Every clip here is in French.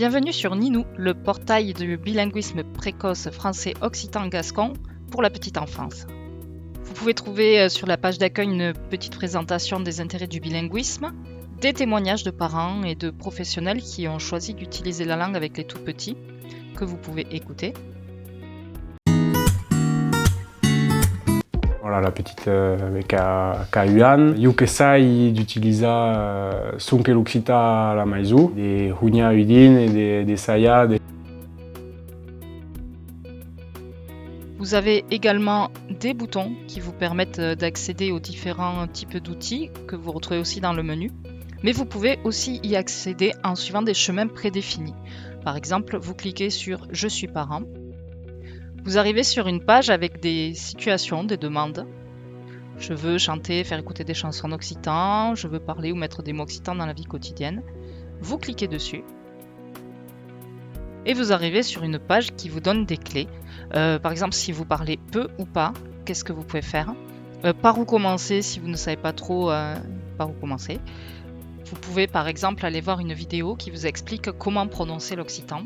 Bienvenue sur Ninou, le portail du bilinguisme précoce français-occitan-gascon pour la petite enfance. Vous pouvez trouver sur la page d'accueil une petite présentation des intérêts du bilinguisme, des témoignages de parents et de professionnels qui ont choisi d'utiliser la langue avec les tout-petits, que vous pouvez écouter. Voilà, la petite Yuan. Yukesai d'utiliser Sunke Luxita la Maizu, des Hunya Udin et des Saya. Vous avez également des boutons qui vous permettent d'accéder aux différents types d'outils que vous retrouvez aussi dans le menu. Mais vous pouvez aussi y accéder en suivant des chemins prédéfinis. Par exemple, vous cliquez sur « Je suis parent ». Vous arrivez sur une page avec des situations, des demandes. Je veux chanter, faire écouter des chansons en occitan, je veux parler ou mettre des mots occitans dans la vie quotidienne. Vous cliquez dessus. Et vous arrivez sur une page qui vous donne des clés. Par exemple, si vous parlez peu ou pas, qu'est-ce que vous pouvez faire ? Par où commencer si vous ne savez pas trop par où commencer. Vous pouvez par exemple aller voir une vidéo qui vous explique comment prononcer l'occitan.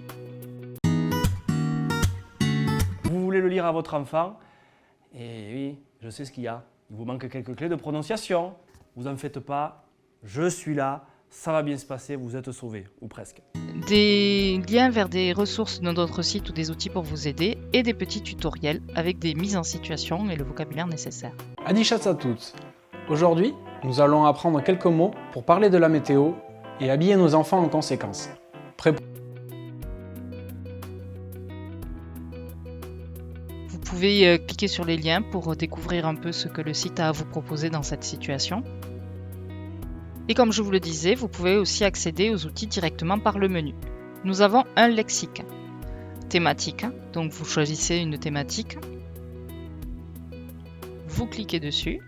Vous voulez le lire à votre enfant, et oui, je sais ce qu'il y a. Il vous manque quelques clés de prononciation. Vous n'en faites pas, je suis là, ça va bien se passer, vous êtes sauvés, ou presque. Des liens vers des ressources de notre site ou des outils pour vous aider et des petits tutoriels avec des mises en situation et le vocabulaire nécessaire. Adichat à toutes. Aujourd'hui, nous allons apprendre quelques mots pour parler de la météo et habiller nos enfants en conséquence. Prêt pour... Vous pouvez cliquer sur les liens pour découvrir un peu ce que le site a à vous proposer dans cette situation. Et comme je vous le disais, vous pouvez aussi accéder aux outils directement par le menu. Nous avons un lexique thématique, donc vous choisissez une thématique, vous cliquez dessus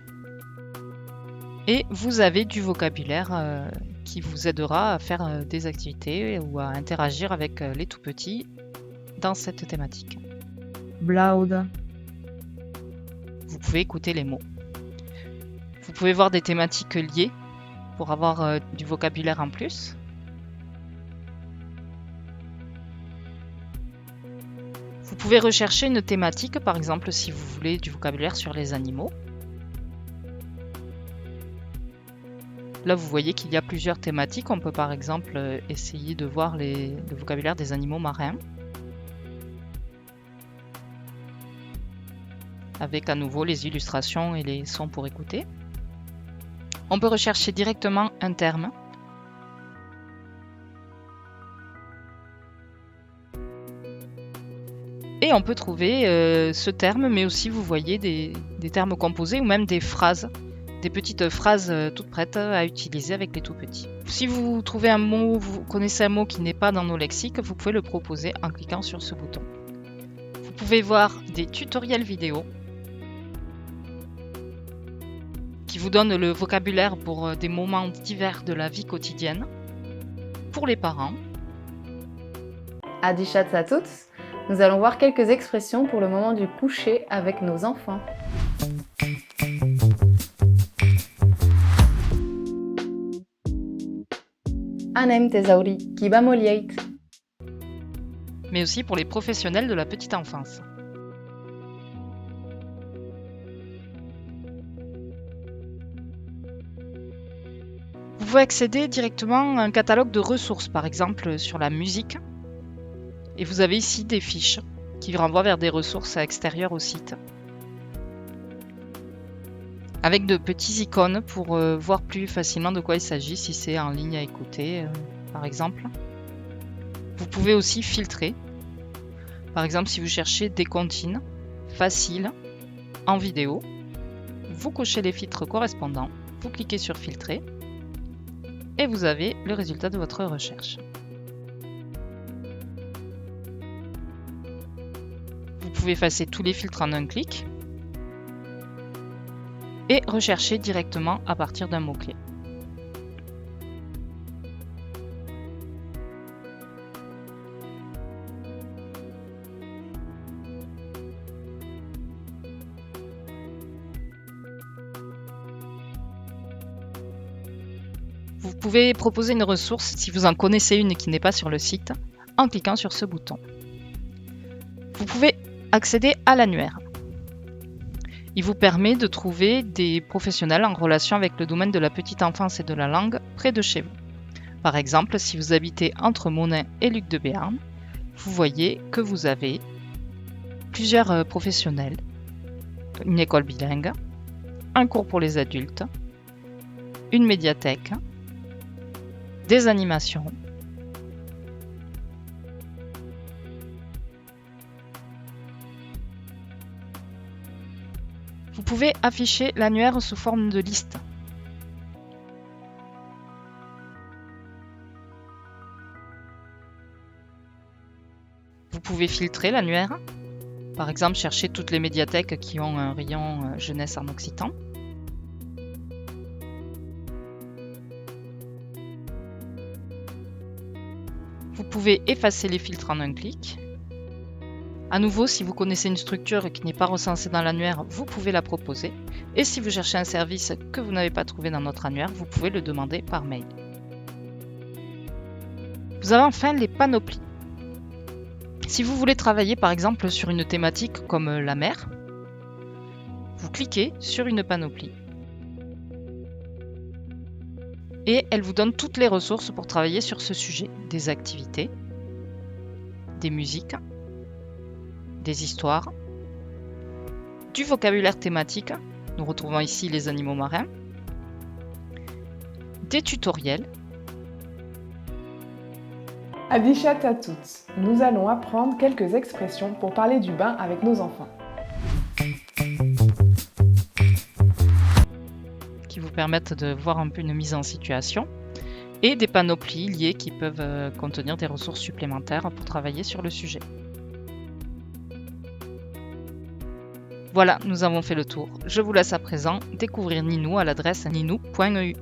et vous avez du vocabulaire qui vous aidera à faire des activités ou à interagir avec les tout-petits dans cette thématique. Blauda. Vous pouvez écouter les mots. Vous pouvez voir des thématiques liées pour avoir du vocabulaire en plus. Vous pouvez rechercher une thématique, par exemple si vous voulez du vocabulaire sur les animaux. Là, vous voyez qu'il y a plusieurs thématiques. On peut par exemple essayer de voir le vocabulaire des animaux marins. Avec à nouveau les illustrations et les sons pour écouter. On peut rechercher directement un terme. Et on peut trouver ce terme, mais aussi vous voyez des termes composés ou même des phrases, des petites phrases toutes prêtes à utiliser avec les tout-petits. Si vous trouvez un mot, vous connaissez un mot qui n'est pas dans nos lexiques, vous pouvez le proposer en cliquant sur ce bouton. Vous pouvez voir des tutoriels vidéo qui vous donne le vocabulaire pour des moments divers de la vie quotidienne, pour les parents. Adichat à toutes. Nous allons voir quelques expressions pour le moment du coucher avec nos enfants. Anem tesauri, kiba molieit. Mais aussi pour les professionnels de la petite enfance. Vous pouvez accéder directement à un catalogue de ressources, par exemple sur la musique. Et vous avez ici des fiches qui renvoient vers des ressources extérieures au site. Avec de petits icônes pour voir plus facilement de quoi il s'agit si c'est en ligne à écouter, par exemple. Vous pouvez aussi filtrer. Par exemple, si vous cherchez des comptines faciles en vidéo, vous cochez les filtres correspondants, vous cliquez sur filtrer. Et vous avez le résultat de votre recherche. Vous pouvez effacer tous les filtres en un clic et rechercher directement à partir d'un mot-clé. Vous pouvez proposer une ressource si vous en connaissez une qui n'est pas sur le site en cliquant sur ce bouton. Vous pouvez accéder à l'annuaire. Il vous permet de trouver des professionnels en relation avec le domaine de la petite enfance et de la langue près de chez vous. Par exemple, si vous habitez entre Monin et Luc de Béarn, vous voyez que vous avez plusieurs professionnels, une école bilingue, un cours pour les adultes, une médiathèque, des animations, vous pouvez afficher l'annuaire sous forme de liste. Vous pouvez filtrer l'annuaire, par exemple chercher toutes les médiathèques qui ont un rayon jeunesse en occitan. Vous pouvez effacer les filtres en un clic. À nouveau, si vous connaissez une structure qui n'est pas recensée dans l'annuaire, vous pouvez la proposer. Et si vous cherchez un service que vous n'avez pas trouvé dans notre annuaire, vous pouvez le demander par mail. Vous avez enfin les panoplies. Si vous voulez travailler par exemple sur une thématique comme la mer, vous cliquez sur une panoplie. Et elle vous donne toutes les ressources pour travailler sur ce sujet. Des activités, des musiques, des histoires, du vocabulaire thématique. Nous retrouvons ici les animaux marins, des tutoriels. Adichat à toutes, nous allons apprendre quelques expressions pour parler du bain avec nos enfants. Qui vous permettent de voir un peu une mise en situation. Et des panoplies liées qui peuvent contenir des ressources supplémentaires pour travailler sur le sujet. Voilà, nous avons fait le tour. Je vous laisse à présent découvrir Ninou à l'adresse ninou.eu.